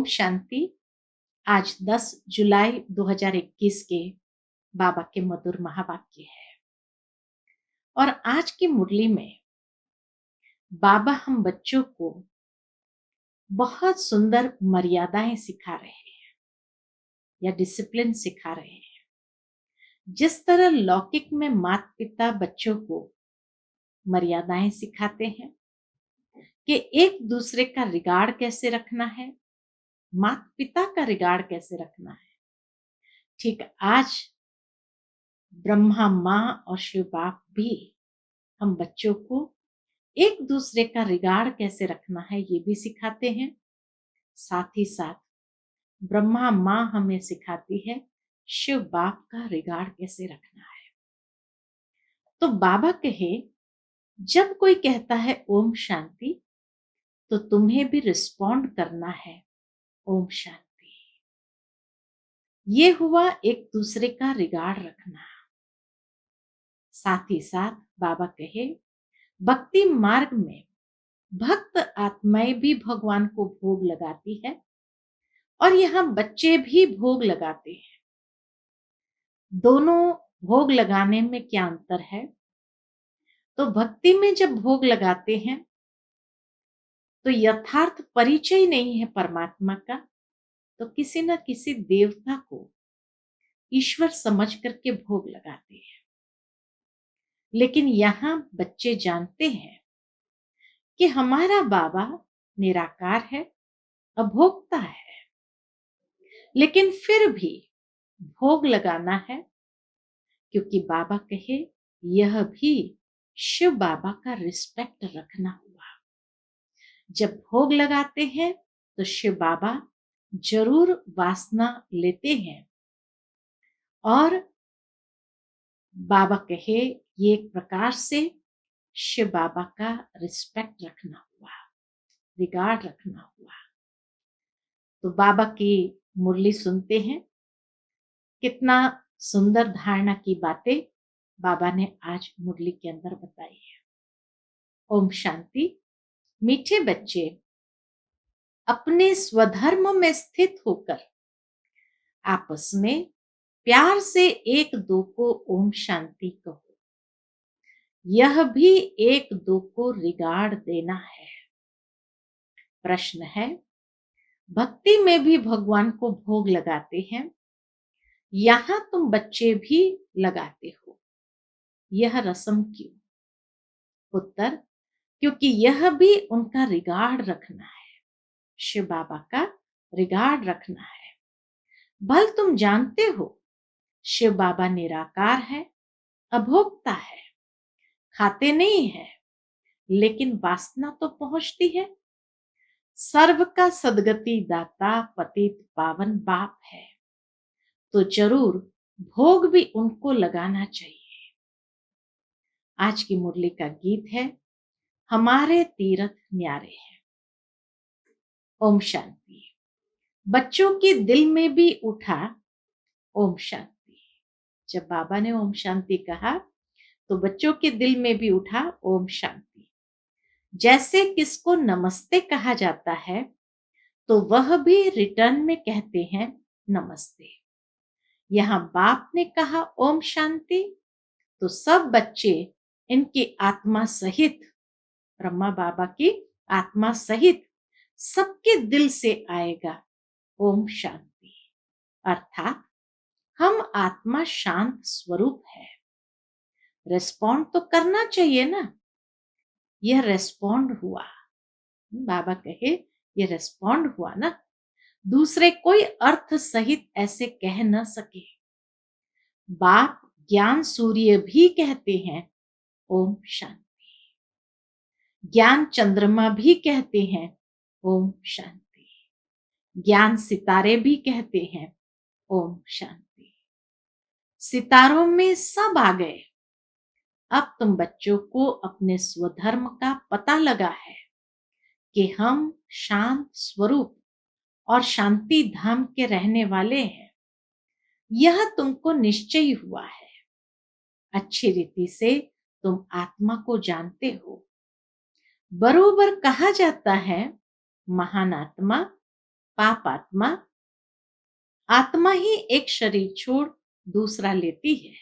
शांति। आज 10 जुलाई 2021 के बाबा के मधुर महावाक्य है। और आज की मुरली में बाबा हम बच्चों को बहुत सुंदर मर्यादाएं सिखा रहे हैं या डिसिप्लिन सिखा रहे हैं। जिस तरह लौकिक में माता पिता बच्चों को मर्यादाएं सिखाते हैं कि एक दूसरे का रिगार्ड कैसे रखना है, माता पिता का रिगार्ड कैसे रखना है, ठीक आज ब्रह्मा माँ और शिव बाप भी हम बच्चों को एक दूसरे का रिगार्ड कैसे रखना है ये भी सिखाते हैं। साथ ही साथ ब्रह्मा माँ हमें सिखाती है शिव बाप का रिगार्ड कैसे रखना है। तो बाबा कहे जब कोई कहता है ओम शांति तो तुम्हें भी रिस्पॉन्ड करना है ओम शांति। ये हुआ एक दूसरे का रिगार्ड रखना। साथ ही साथ बाबा कहे भक्ति मार्ग में भक्त आत्माएं भी भगवान को भोग लगाती है और यहाँ बच्चे भी भोग लगाते हैं। दोनों भोग लगाने में क्या अंतर है? तो भक्ति में जब भोग लगाते हैं तो यथार्थ परिचय नहीं है परमात्मा का, तो किसी न किसी देवता को ईश्वर समझ करके भोग लगाते हैं। लेकिन यहाँ बच्चे जानते हैं कि हमारा बाबा निराकार है, अभोक्ता है, लेकिन फिर भी भोग लगाना है क्योंकि बाबा कहे यह भी शिव बाबा का रिस्पेक्ट रखना हुआ। जब भोग लगाते हैं तो शिव बाबा जरूर वासना लेते हैं और बाबा कहे ये एक प्रकार से शिव बाबा का रिस्पेक्ट रखना हुआ, रिगार्ड रखना हुआ। तो बाबा की मुरली सुनते हैं, कितना सुंदर धारणा की बातें बाबा ने आज मुरली के अंदर बताई है। ओम शांति। मीठे बच्चे अपने स्वधर्म में स्थित होकर आपस में प्यार से एक दो को ओम शांति कहो। यह भी एक दो को रिगार्ड देना है। प्रश्न है, भक्ति में भी भगवान को भोग लगाते हैं, यहां तुम बच्चे भी लगाते हो, यह रस्म क्यों? उत्तर, क्योंकि यह भी उनका रिगार्ड रखना है, शिव बाबा का रिगार्ड रखना है। भल तुम जानते हो शिव बाबा निराकार है, अभोक्ता है, खाते नहीं है, लेकिन वासना तो पहुंचती है। सर्व का सदगति दाता पतित पावन बाप है, तो जरूर भोग भी उनको लगाना चाहिए। आज की मुरली का गीत है हमारे तीर्थ न्यारे हैं। ओम शांति। बच्चों के दिल में भी उठा ओम शांति। जब बाबा ने ओम शांति कहा तो बच्चों के दिल में भी उठा ओम शांति। जैसे किसको नमस्ते कहा जाता है तो वह भी रिटर्न में कहते हैं नमस्ते। यहाँ बाप ने कहा ओम शांति तो सब बच्चे इनकी आत्मा सहित, ब्रह्मा बाबा की आत्मा सहित सबके दिल से आएगा ओम शांति। अर्थात हम आत्मा शांत स्वरूप है। रेस्पॉन्ड तो करना चाहिए ना, यह रेस्पॉन्ड हुआ। बाबा कहे ये रेस्पॉन्ड हुआ ना, दूसरे कोई अर्थ सहित ऐसे कह न सके। बाप ज्ञान सूर्य भी कहते हैं ओम शांति, ज्ञान चंद्रमा भी कहते हैं ओम शांति, ज्ञान सितारे भी कहते हैं ओम शांति। सितारों में सब आ गए। अब तुम बच्चों को अपने स्वधर्म का पता लगा है कि हम शांत स्वरूप और शांति धाम के रहने वाले हैं, यह तुमको निश्चय हुआ है। अच्छी रीति से तुम आत्मा को जानते हो। बरोबर कहा जाता है महान आत्मा पाप आत्मा आत्मा ही एक शरीर छोड़ दूसरा लेती है,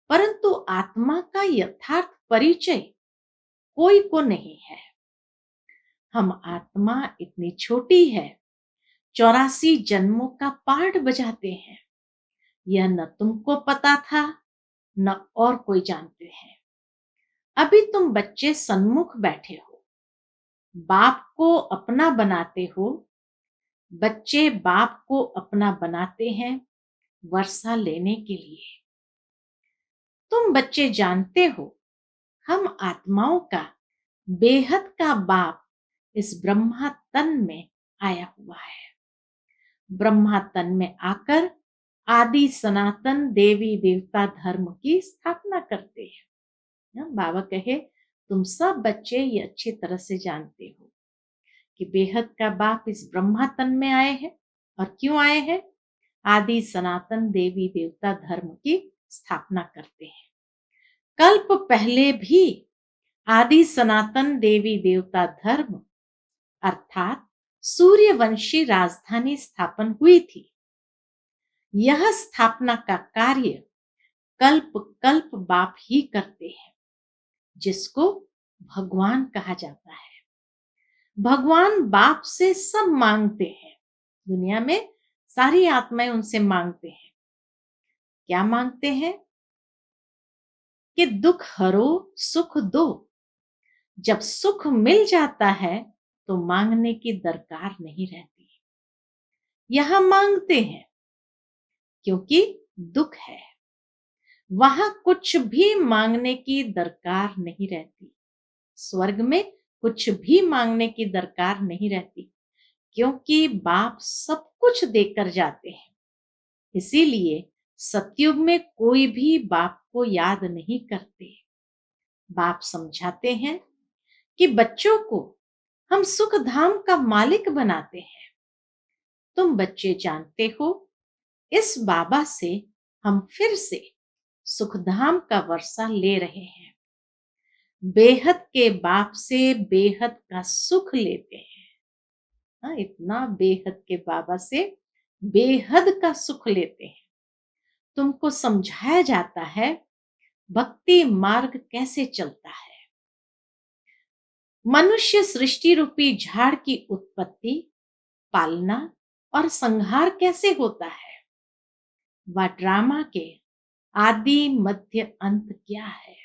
परंतु आत्मा का यथार्थ परिचय कोई को नहीं है। हम आत्मा इतनी छोटी है, 84 जन्मों का पाठ बजाते हैं। यह न तुमको पता था, न और कोई जानते हैं। अभी तुम बच्चे सन्मुख बैठे हो, बाप को अपना बनाते हो। बच्चे बाप को अपना बनाते हैं वर्षा लेने के लिए। तुम बच्चे जानते हो, हम आत्माओं का बेहद का बाप इस ब्रह्मा तन में आया हुआ है। ब्रह्मा तन में आकर आदि सनातन देवी देवता धर्म की स्थापना करते हैं। बाबा कहे, तुम सब बच्चे ये अच्छी तरह से जानते हो कि बेहद का बाप इस ब्रह्मा तन में आए हैं। और क्यों आए हैं? आदि सनातन देवी देवता धर्म की स्थापना करते हैं। कल्प पहले भी आदि सनातन देवी देवता धर्म अर्थात सूर्यवंशी राजधानी स्थापन हुई थी। यह स्थापना का कार्य कल्प कल्प बाप ही करते हैं, जिसको भगवान कहा जाता है। भगवान बाप से सब मांगते हैं। दुनिया में सारी आत्माएं उनसे मांगते हैं। क्या मांगते हैं? कि दुख हरो, सुख दो। जब सुख मिल जाता है तो मांगने की दरकार नहीं रहती। यहां मांगते हैं क्योंकि दुख है, वहां कुछ भी मांगने की दरकार नहीं रहती। स्वर्ग में कुछ भी मांगने की दरकार नहीं रहती, क्योंकि बाप सब कुछ देकर जाते हैं। इसीलिए सतयुग में कोई भी बाप को याद नहीं करते। बाप समझाते हैं कि बच्चों को हम सुख धाम का मालिक बनाते हैं। तुम बच्चे जानते हो, इस बाबा से हम फिर से सुखधाम का वर्षा ले रहे हैं। बेहद के बाप से बेहद का सुख लेते हैं। हाँ, इतना बेहद के बाबा से बेहद का सुख लेते हैं। तुमको समझाया जाता है भक्ति मार्ग कैसे चलता है। मनुष्य सृष्टि रूपी झाड़ की उत्पत्ति, पालना और संहार कैसे होता है, वह ड्रामा के आदि मध्य अंत क्या है।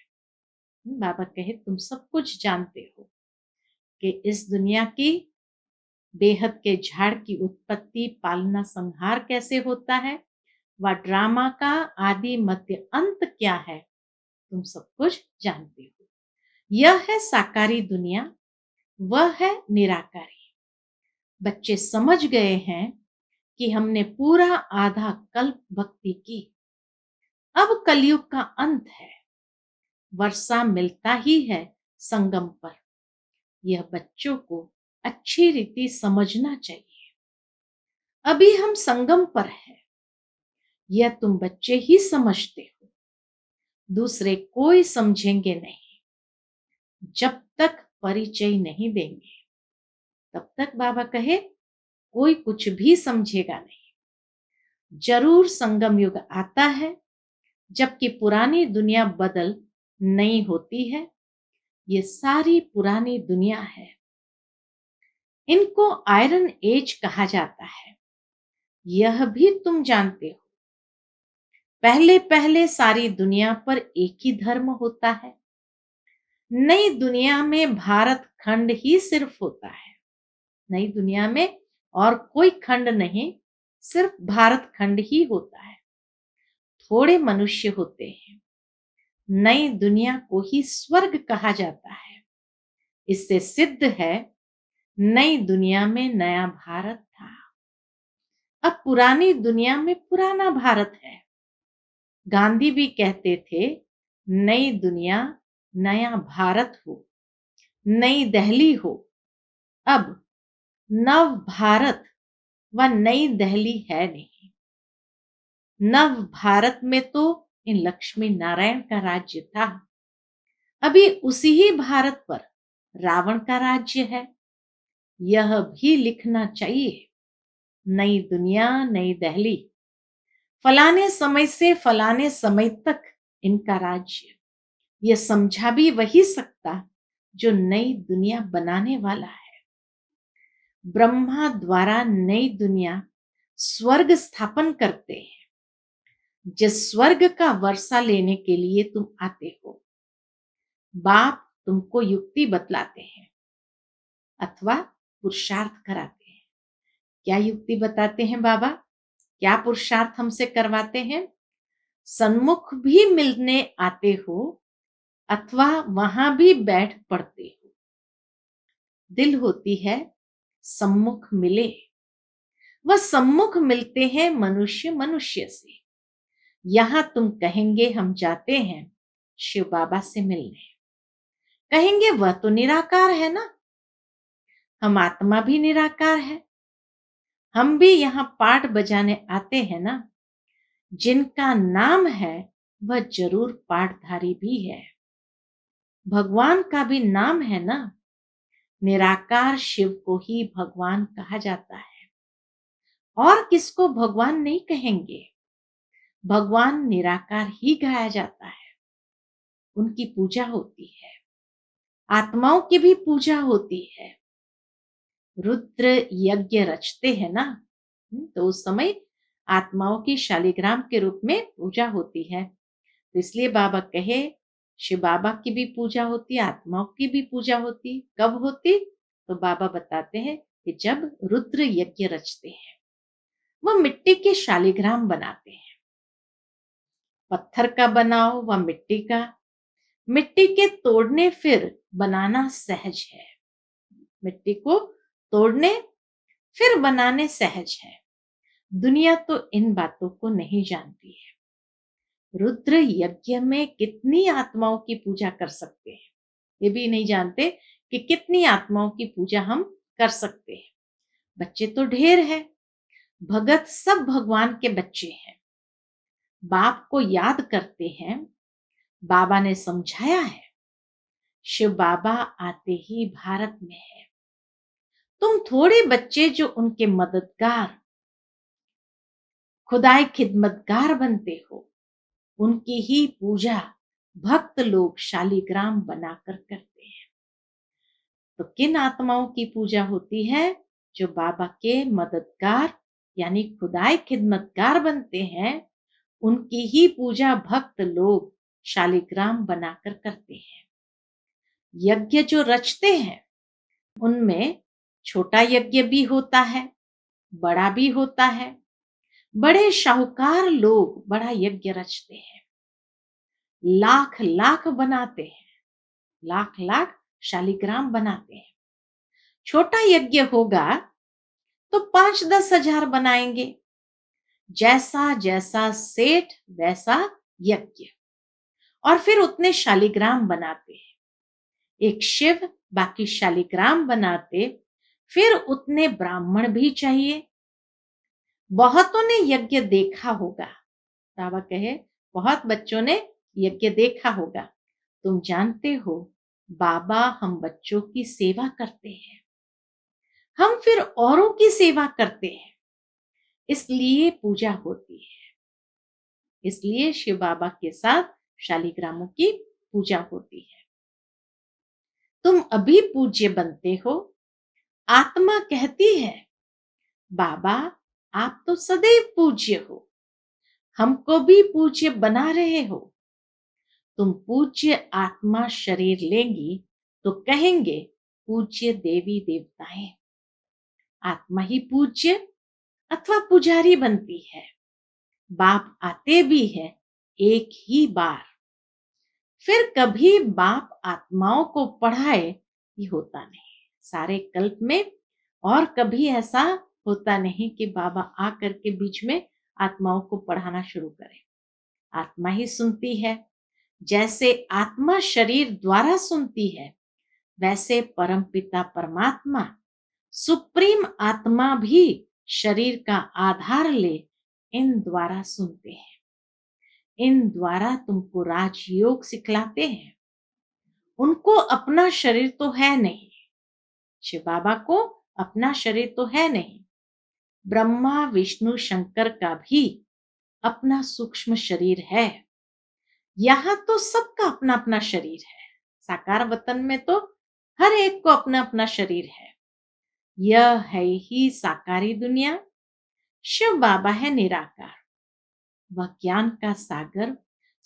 बाबा कहे, तुम सब कुछ जानते हो कि इस दुनिया की बेहद के झाड़ की उत्पत्ति, पालना, संहार कैसे होता है, वह ड्रामा का आदि मध्य अंत क्या है, तुम सब कुछ जानते हो। यह है साकारी दुनिया, वह है निराकारी। बच्चे समझ गए हैं कि हमने पूरा आधा कल्प भक्ति की। अब कलयुग का अंत है, वर्षा मिलता ही है संगम पर। यह बच्चों को अच्छी रीति समझना चाहिए। अभी हम संगम पर हैं, यह तुम बच्चे ही समझते हो, दूसरे कोई समझेंगे नहीं। जब तक परिचय नहीं देंगे तब तक बाबा कहे कोई कुछ भी समझेगा नहीं। जरूर संगम युग आता है, जबकि पुरानी दुनिया बदल नई होती है। ये सारी पुरानी दुनिया है। इनको आयरन एज कहा जाता है, यह भी तुम जानते हो। पहले पहले सारी दुनिया पर एक ही धर्म होता है। नई दुनिया में भारत खंड ही सिर्फ होता है। नई दुनिया में और कोई खंड नहीं, सिर्फ भारत खंड ही होता है। थोड़े मनुष्य होते हैं। नई दुनिया को ही स्वर्ग कहा जाता है। इससे सिद्ध है नई दुनिया में नया भारत था। अब पुरानी दुनिया में पुराना भारत है। गांधी भी कहते थे, नई दुनिया नया भारत हो, नई दिल्ली हो। अब नव भारत व नई दिल्ली है नहीं। नव भारत में तो इन लक्ष्मी नारायण का राज्य था। अभी उसी ही भारत पर रावण का राज्य है। यह भी लिखना चाहिए। नई दुनिया, नई दहली, फलाने समय से फलाने समय तक इनका राज्य, ये समझा भी वही सकता जो नई दुनिया बनाने वाला है। ब्रह्मा द्वारा नई दुनिया स्वर्ग स्थापन करते हैं। जिस स्वर्ग का वर्षा लेने के लिए तुम आते हो, बाप तुमको युक्ति बतलाते हैं अथवा पुरुषार्थ कराते हैं। क्या युक्ति बताते हैं बाबा? क्या पुरुषार्थ हमसे करवाते हैं? सन्मुख भी मिलने आते हो अथवा वहां भी बैठ पड़ते हो, दिल होती है सम्मुख मिले। वह सम्मुख मिलते हैं मनुष्य मनुष्य से। यहां तुम कहेंगे हम जाते हैं शिव बाबा से मिलने, कहेंगे वह तो निराकार है ना, हम आत्मा भी निराकार है, हम भी यहाँ पाठ बजाने आते हैं ना। जिनका नाम है वह जरूर पाठधारी भी है। भगवान का भी नाम है ना। निराकार शिव को ही भगवान कहा जाता है, और किसको भगवान नहीं कहेंगे। भगवान निराकार ही गाया जाता है, उनकी पूजा होती है, आत्माओं की भी पूजा होती है। रुद्र यज्ञ रचते हैं ना, तो उस समय आत्माओं की शालिग्राम के रूप में पूजा होती है। तो इसलिए बाबा कहे शिव बाबा की भी पूजा होती, आत्माओं की भी पूजा होती। कब होती? तो बाबा बताते हैं कि जब रुद्र यज्ञ रचते हैं, वह मिट्टी के शालिग्राम बनाते हैं। पत्थर का बनाओ व मिट्टी का, मिट्टी के तोड़ने फिर बनाना सहज है। मिट्टी को तोड़ने फिर बनाने सहज है। दुनिया तो इन बातों को नहीं जानती है। रुद्र यज्ञ में कितनी आत्माओं की पूजा कर सकते हैं, ये भी नहीं जानते कि कितनी आत्माओं की पूजा हम कर सकते हैं। बच्चे तो ढेर है, भगत सब भगवान के बच्चे हैं, बाप को याद करते हैं। बाबा ने समझाया है, शिव बाबा आते ही भारत में है। तुम थोड़े बच्चे जो उनके मददगार, खुदाई खिदमतगार बनते हो, उनकी ही पूजा भक्त लोग शालिग्राम बनाकर करते हैं। तो किन आत्माओं की पूजा होती है? जो बाबा के मददगार यानी खुदाई खिदमतगार बनते हैं, उनकी ही पूजा भक्त लोग शालिग्राम बनाकर करते हैं। यज्ञ जो रचते हैं, उनमें छोटा यज्ञ भी होता है, बड़ा भी होता है। बड़े शाहूकार लोग बड़ा यज्ञ रचते हैं, लाख लाख बनाते हैं, लाख लाख शालिग्राम बनाते हैं। छोटा यज्ञ होगा तो 5-10 हजार बनाएंगे। जैसा जैसा सेठ वैसा यज्ञ, और फिर उतने शालिग्राम बनाते हैं। एक शिव बाकी शालिग्राम बनाते, फिर उतने ब्राह्मण भी चाहिए। बहुतों ने यज्ञ देखा होगा, बाबा कहे बहुत बच्चों ने यज्ञ देखा होगा। तुम जानते हो बाबा हम बच्चों की सेवा करते हैं, हम फिर औरों की सेवा करते हैं, इसलिए पूजा होती है। इसलिए शिव बाबा के साथ शालिग्रामों की पूजा होती है। तुम अभी पूज्य बनते हो, आत्मा कहती है बाबा आप तो सदैव पूज्य हो, हमको भी पूज्य बना रहे हो। तुम पूज्य आत्मा शरीर लेंगी तो कहेंगे पूज्य देवी देवताएं। आत्मा ही पूज्य अथवा पुजारी बनती है। बाप आते भी है एक ही बार, फिर कभी बाप आत्माओं को पढ़ाए ये होता नहीं सारे कल्प में। और कभी ऐसा होता नहीं कि बाबा आकर के बीच में आत्माओं को पढ़ाना शुरू करे। आत्मा ही सुनती है। जैसे आत्मा शरीर द्वारा सुनती है, वैसे परमपिता परमात्मा सुप्रीम आत्मा भी शरीर का आधार ले इन द्वारा सुनते हैं। इन द्वारा तुमको राजयोग सिखलाते हैं। उनको अपना शरीर तो है नहीं, शिव बाबा को अपना शरीर तो है नहीं, ब्रह्मा विष्णु शंकर का भी अपना सूक्ष्म शरीर है। यहाँ तो सबका अपना अपना शरीर है। साकार वतन में तो हर एक को अपना अपना शरीर है। यह है ही साकारी दुनिया। शिव बाबा है निराकार। वह ज्ञान का सागर,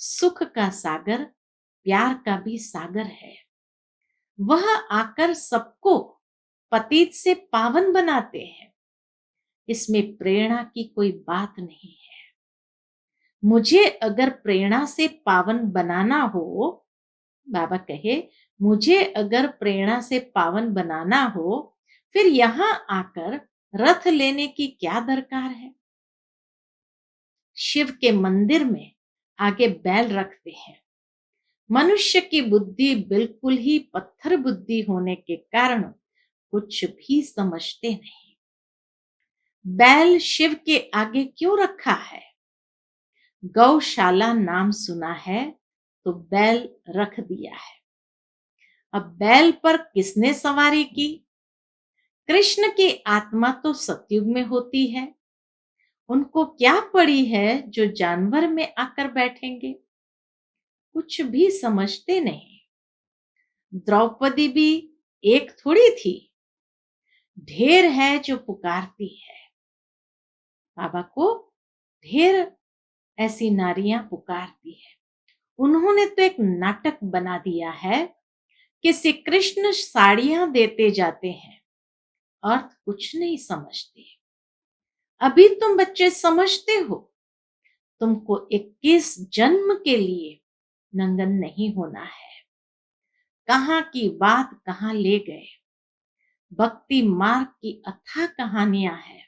सुख का सागर, प्यार का भी सागर है। वह आकर सबको पतित से पावन बनाते हैं। इसमें प्रेरणा की कोई बात नहीं है। मुझे अगर प्रेरणा से पावन बनाना हो, बाबा कहे, मुझे अगर प्रेरणा से पावन बनाना हो, फिर यहां आकर रथ लेने की क्या दरकार है। शिव के मंदिर में आगे बैल रखते हैं। मनुष्य की बुद्धि बिल्कुल ही पत्थर बुद्धि होने के कारण कुछ भी समझते नहीं। बैल शिव के आगे क्यों रखा है? गौशाला नाम सुना है तो बैल रख दिया है। अब बैल पर किसने सवारी की? कृष्ण की आत्मा तो सतयुग में होती है। उनको क्या पड़ी है जो जानवर में आकर बैठेंगे? कुछ भी समझते नहीं। द्रौपदी भी एक थोड़ी थी, ढेर है जो पुकारती है। बाबा को ढेर ऐसी नारियां पुकारती है। उन्होंने तो एक नाटक बना दिया है कि श्री कृष्ण साड़ियां देते जाते हैं, अर्थ कुछ नहीं समझते। अभी तुम बच्चे समझते हो, तुमको 21 जन्म के लिए नंगन नहीं होना है। कहां की बात कहां ले गए। भक्ति मार्ग की अथाह कहानियां हैं।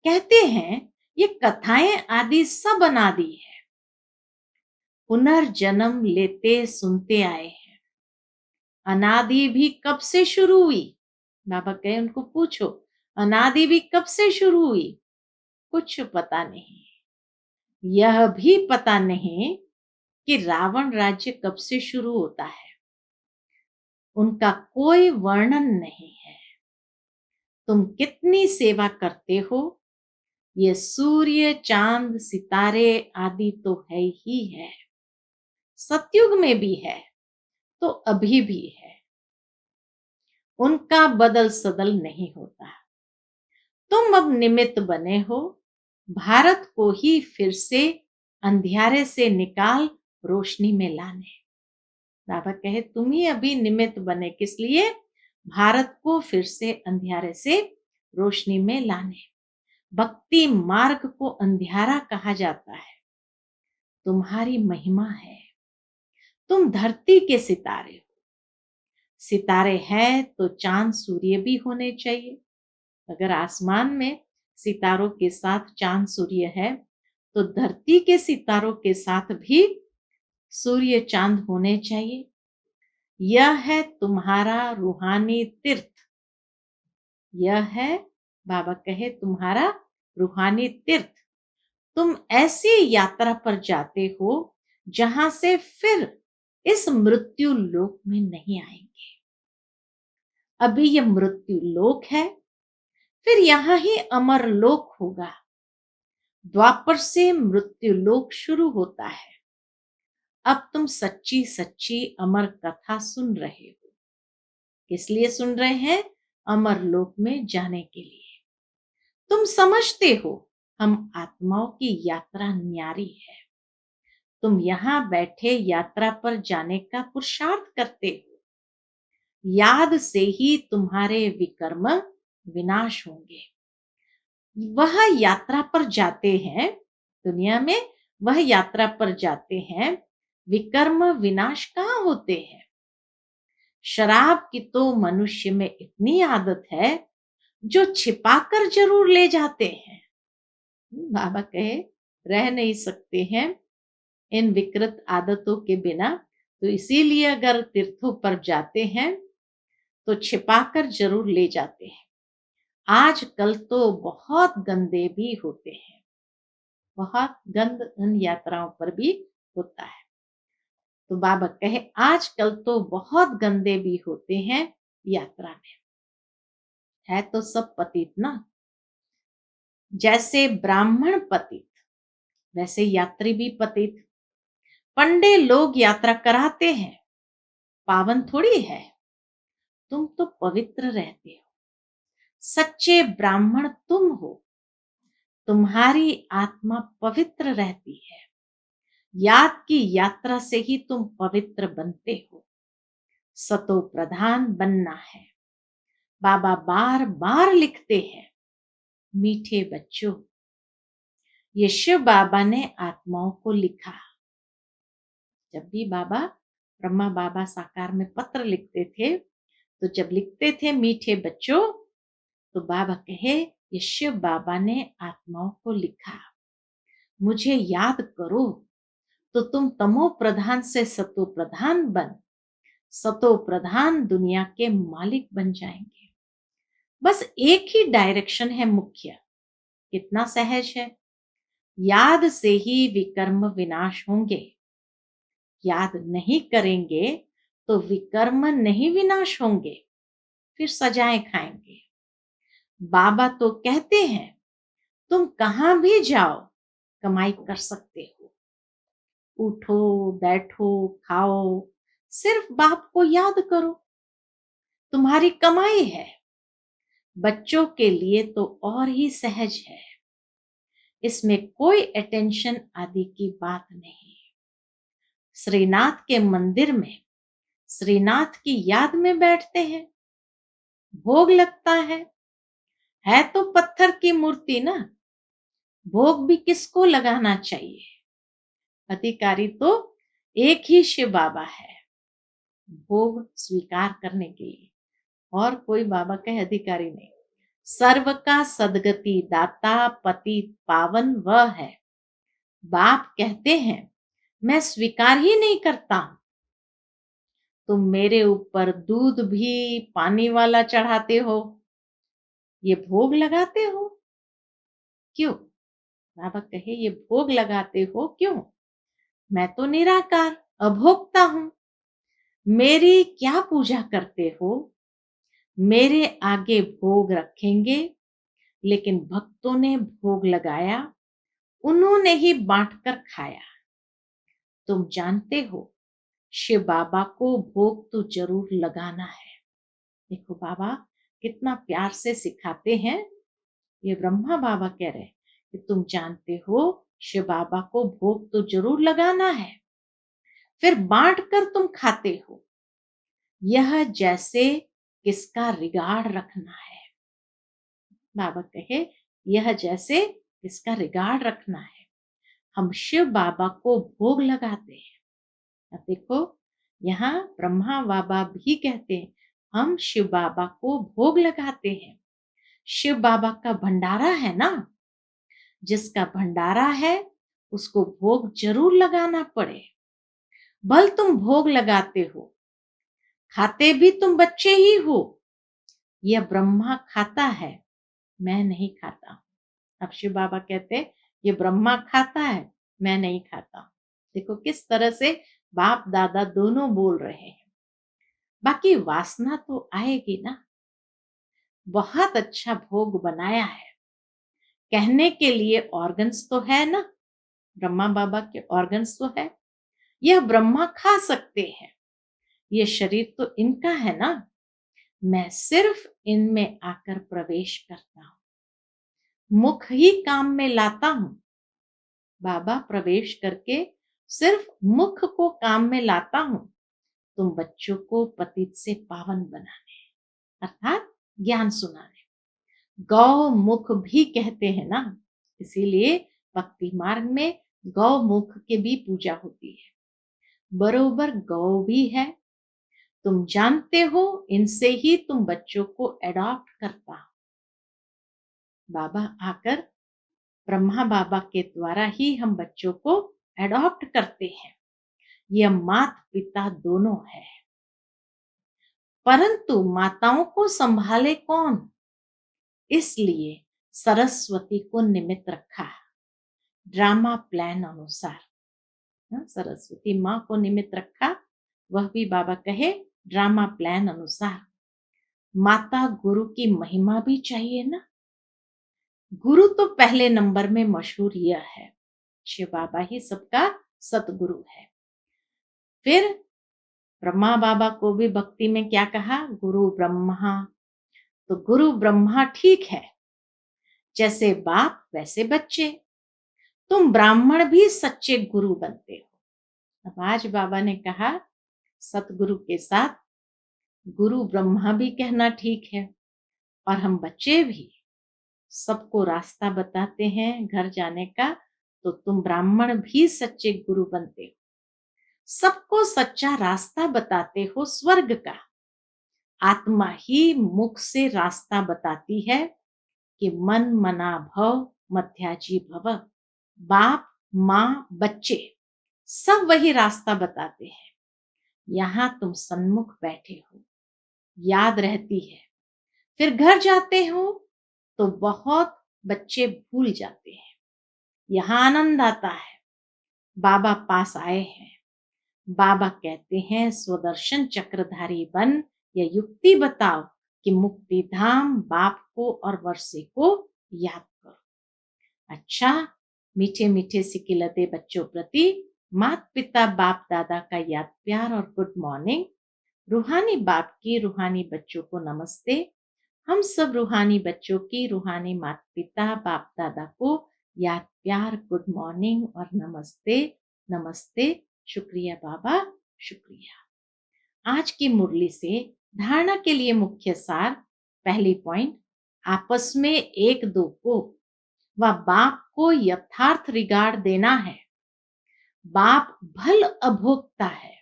कहते हैं ये कथाएं आदि सब अनादि है। पुनर्जन्म लेते सुनते आए हैं। अनादि भी कब से शुरू हुई? बाबा कहे उनको पूछो, अनादि भी कब से शुरू हुई? कुछ पता नहीं। यह भी पता नहीं कि रावण राज्य कब से शुरू होता है। उनका कोई वर्णन नहीं है। तुम कितनी सेवा करते हो, ये सूर्य चांद सितारे आदि तो है ही है। सतयुग में भी है तो अभी भी है। उनका बदल सदल नहीं होता। तुम अब निमित्त बने हो भारत को ही फिर से अंधियारे से निकाल रोशनी में लाने। बाबा कहे तुम ही अभी निमित्त बने, किस लिए? भारत को फिर से अंधियारे से रोशनी में लाने। भक्ति मार्ग को अंधियारा कहा जाता है। तुम्हारी महिमा है। तुम धरती के सितारे हो। सितारे हैं तो चांद सूर्य भी होने चाहिए। अगर आसमान में सितारों के साथ चांद सूर्य है तो धरती के सितारों के साथ भी सूर्य चांद होने चाहिए। यह है तुम्हारा रूहानी तीर्थ। यह है, बाबा कहे, तुम्हारा रूहानी तीर्थ। तुम ऐसी यात्रा पर जाते हो जहां से फिर इस मृत्यु लोक में नहीं आएंगे। अभी यह मृत्यु लोक है, फिर यहां ही अमर लोक होगा। द्वापर से मृत्यु लोक शुरू होता है। अब तुम सच्ची सच्ची अमर कथा सुन रहे हो। किस लिए सुन रहे हैं? अमर लोक में जाने के लिए। तुम समझते हो हम आत्माओं की यात्रा न्यारी है। तुम यहाँ बैठे यात्रा पर जाने का पुरुषार्थ करते हो। याद से ही तुम्हारे विकर्म विनाश होंगे। वह यात्रा पर जाते हैं दुनिया में, वह यात्रा पर जाते हैं। विकर्म विनाश कहाँ होते हैं? शराब की तो मनुष्य में इतनी आदत है जो छिपाकर जरूर ले जाते हैं। बाबा कहे रह नहीं सकते हैं इन विकृत आदतों के बिना, तो इसीलिए अगर तीर्थों पर जाते हैं तो छिपाकर जरूर ले जाते हैं। आजकल तो बहुत गंदे भी होते हैं। बहुत गंद इन यात्राओं पर भी होता है। तो बाबा कहे आजकल तो बहुत गंदे भी होते हैं यात्रा में। है तो सब पतित ना। जैसे ब्राह्मण पतित, वैसे यात्री भी पतित। पंडे लोग यात्रा कराते हैं, पावन थोड़ी है। तुम तो पवित्र रहते हो, सच्चे ब्राह्मण तुम हो। तुम्हारी आत्मा पवित्र रहती है। याद की यात्रा से ही तुम पवित्र बनते हो। सतो प्रधान बनना है। बाबा बार बार लिखते हैं, मीठे बच्चों। ये शिव बाबा ने आत्माओं को लिखा। जब भी बाबा, ब्रह्मा बाबा साकार में पत्र लिखते थे, तो जब लिखते थे मीठे बच्चों, तो बाबा कहे ये शिव बाबा ने आत्माओं को लिखा। मुझे याद करो तो तुम तमो प्रधान से सतो प्रधान बन, सतो प्रधान दुनिया के मालिक बन जाएंगे। बस एक ही डायरेक्शन है मुख्य। कितना सहज है। याद से ही विकर्म विनाश होंगे। याद नहीं करेंगे तो विकर्म नहीं विनाश होंगे, फिर सजाएं खाएंगे। बाबा तो कहते हैं तुम कहां भी जाओ कमाई कर सकते हो। उठो बैठो खाओ, सिर्फ बाप को याद करो, तुम्हारी कमाई है। बच्चों के लिए तो और ही सहज है। इसमें कोई अटेंशन आदि की बात नहीं। श्रीनाथ के मंदिर में श्रीनाथ की याद में बैठते हैं, भोग लगता है तो पत्थर की मूर्ति ना। भोग भी किसको लगाना चाहिए? अधिकारी तो एक ही शिव बाबा है, भोग स्वीकार करने के लिए, और कोई बाबा का अधिकारी नहीं। सर्व का सदगति दाता पति पावन वह है। बाप कहते हैं मैं स्वीकार ही नहीं करता। तुम मेरे ऊपर दूध भी पानी वाला चढ़ाते हो, ये भोग लगाते हो क्यों? बाबा कहे ये भोग लगाते हो क्यों? मैं तो निराकार अभोक्ता हूं। मेरी क्या पूजा करते हो? मेरे आगे भोग रखेंगे, लेकिन भक्तों ने भोग लगाया, उन्होंने ही बांटकर खाया। तुम जानते हो शिव बाबा को भोग तो जरूर लगाना है। देखो बाबा कितना प्यार से सिखाते हैं। ये ब्रह्मा बाबा कह रहे हैं कि तुम जानते हो शिव बाबा को भोग तो जरूर लगाना है, फिर बांट कर तुम खाते हो। यह जैसे किसका रिगार्ड रखना है। बाबा कहे यह जैसे किसका रिगार्ड रखना है। हम शिव बाबा को भोग लगाते हैं। अब देखो यहाँ ब्रह्मा बाबा भी कहते हैं हम शिव बाबा को भोग लगाते हैं। शिव बाबा का भंडारा है ना, जिसका भंडारा है उसको भोग जरूर लगाना पड़े। भल तुम भोग लगाते हो, खाते भी तुम बच्चे ही हो। यह ब्रह्मा खाता है, मैं नहीं खाता। अब शिव बाबा कहते ये ब्रह्मा खाता है, मैं नहीं खाता। देखो किस तरह से बाप दादा दोनों बोल रहे हैं। बाकी वासना तो आएगी ना। बहुत अच्छा भोग बनाया है, कहने के लिए ऑर्गन्स तो है ना, ब्रह्मा बाबा के ऑर्गन्स तो है। यह ब्रह्मा खा सकते हैं, ये शरीर तो इनका है ना। मैं सिर्फ इनमें आकर प्रवेश करता हूं, मुख ही काम में लाता हूं। बाबा प्रवेश करके सिर्फ मुख को काम में लाता हूं, तुम बच्चों को पतित से पावन बनाने, अर्थात ज्ञान सुनाने। गौ मुख भी कहते हैं ना, इसीलिए भक्ति मार्ग में गौ मुख की भी पूजा होती है। बरोबर गौ भी है। तुम जानते हो इनसे ही तुम बच्चों को अडॉप्ट करता हो। बाबा आकर ब्रह्मा बाबा के द्वारा ही हम बच्चों को अडॉप्ट करते हैं। यह माता पिता दोनों है, परंतु माताओं को संभाले कौन? इसलिए सरस्वती को निमित्त रखा ड्रामा प्लान अनुसार। सरस्वती माँ को निमित्त रखा, वह भी बाबा कहे ड्रामा प्लान अनुसार। माता गुरु की महिमा भी चाहिए ना। गुरु तो पहले नंबर में मशहूर यह है, शिव बाबा ही सबका सतगुरु है। फिर ब्रह्मा बाबा को भी भक्ति में क्या कहा? गुरु ब्रह्मा। तो गुरु ब्रह्मा ठीक है, जैसे बाप वैसे बच्चे। तुम ब्राह्मण भी सच्चे गुरु बनते हो। अब आज बाबा ने कहा सतगुरु के साथ गुरु ब्रह्मा भी कहना ठीक है, और हम बच्चे भी सबको रास्ता बताते हैं घर जाने का, तो तुम ब्राह्मण भी सच्चे गुरु बनते हो। सबको सच्चा रास्ता बताते हो स्वर्ग का। आत्मा ही मुख से रास्ता बताती है कि मन मना भव मध्याजी भव। बाप माँ बच्चे सब वही रास्ता बताते हैं। यहाँ तुम सन्मुख बैठे हो, याद रहती है। फिर घर जाते हो तो बहुत बच्चे भूल जाते हैं। यहाँ आनंद आता है, बाबा पास आए हैं। बाबा कहते हैं स्वदर्शन चक्रधारी बन, यह युक्ति बताओ कि मुक्ति धाम बाप को और वर्षे को याद करो। अच्छा, मीठे मीठे सिकिलते बच्चों प्रति माता पिता बाप दादा का याद प्यार और गुड मॉर्निंग। रूहानी बाप की रूहानी बच्चों को नमस्ते। हम सब रूहानी बच्चों की रूहानी माता पिता बाप दादा को याद प्यार गुड मॉर्निंग और नमस्ते नमस्ते। शुक्रिया बाबा, शुक्रिया। आज की मुरली से धारणा के लिए मुख्य सार। पहली पॉइंट, आपस में एक दो को व बाप को यथार्थ रिगार्ड देना है। बाप भल अभोक्ता है,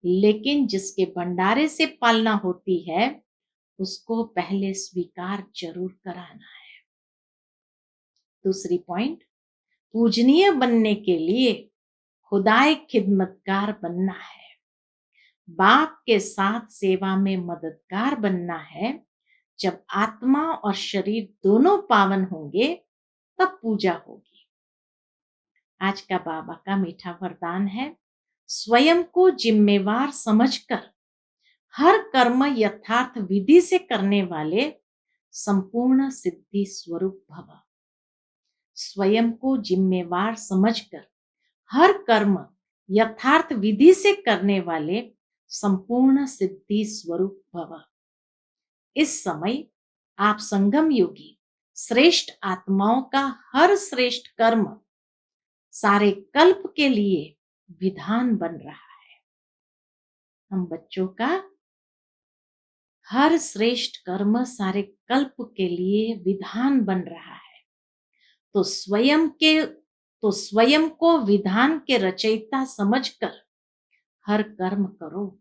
लेकिन जिसके भंडारे से पालना होती है उसको पहले स्वीकार जरूर कराना है। दूसरी पॉइंट, पूजनीय बनने के लिए खुदाई खिदमतगार बनना है। बाप के साथ सेवा में मददगार बनना है। जब आत्मा और शरीर दोनों पावन होंगे तब पूजा होगी। आज का बाबा का मीठा वरदान है, स्वयं को जिम्मेवार समझकर हर कर्म यथार्थ विधि से करने वाले संपूर्ण सिद्धि स्वरूप भव। स्वयं को जिम्मेवार समझकर हर कर्म यथार्थ विधि से करने वाले संपूर्ण सिद्धि स्वरूप भव। इस समय आप संगम योगी श्रेष्ठ आत्माओं का हर श्रेष्ठ कर्म सारे कल्प के लिए विधान बन रहा है। हम बच्चों का हर श्रेष्ठ कर्म सारे कल्प के लिए विधान बन रहा है। तो स्वयं को विधान के रचयिता समझकर हर कर्म करो।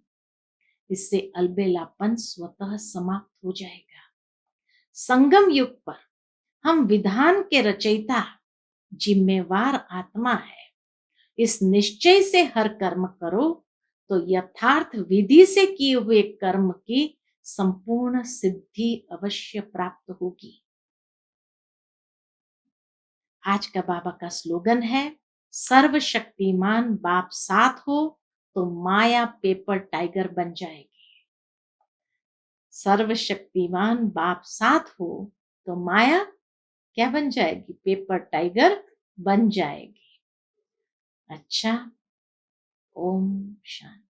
इससे अलबेलापन स्वतः समाप्त हो जाएगा। संगम युग पर हम विधान के रचयिता जिम्मेवार आत्मा है। इस निश्चय से हर कर्म करो तो यथार्थ विधि से किए हुए कर्म की संपूर्ण सिद्धि अवश्य प्राप्त होगी। आज का बाबा का स्लोगन है, सर्वशक्तिमान बाप साथ हो तो माया पेपर टाइगर बन जाएगी। सर्वशक्तिमान बाप साथ हो तो माया क्या बन जाएगी? पेपर टाइगर बन जाएगी। अच्छा, ओम शांति।